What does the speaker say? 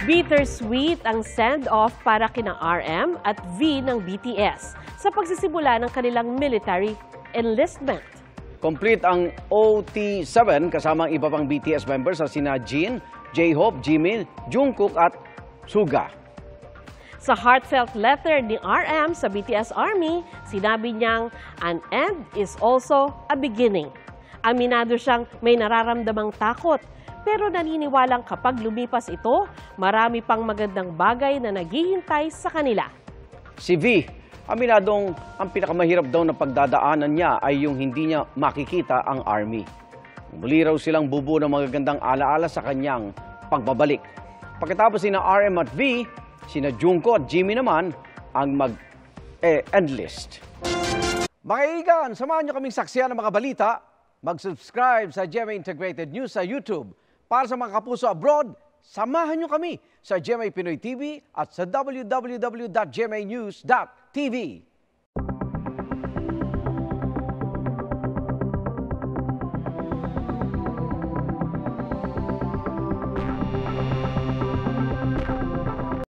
Bittersweet ang send-off para kina RM at V ng BTS sa pagsisimula ng kanilang military enlistment. Complete ang OT7 kasama ang iba pang BTS members na sina Jin, J-Hope, Jimin, Jungkook at Suga. Sa heartfelt letter ni RM sa BTS Army, sinabi niyang an end is also a beginning. Aminado siyang may nararamdamang takot, pero naniniwalang kapag lumipas ito, marami pang magandang bagay na naghihintay sa kanila. Si V, aminadong ang pinakamahirap daw na pagdadaanan niya ay yung hindi niya makikita ang Army. Muli raw silang bubuo ng magagandang alaala sa kanyang pagbabalik. Pagkatapos sina RM at V, sina Jungkook at Jimmy naman ang mag-enlist. Mga kaibigan, samahan niyo kaming saksiyan ng mga balita. Mag-subscribe sa GMA Integrated News sa YouTube. Para sa mga kapuso abroad, samahan niyo kami sa GMA Pinoy TV at sa www.gmanews.tv.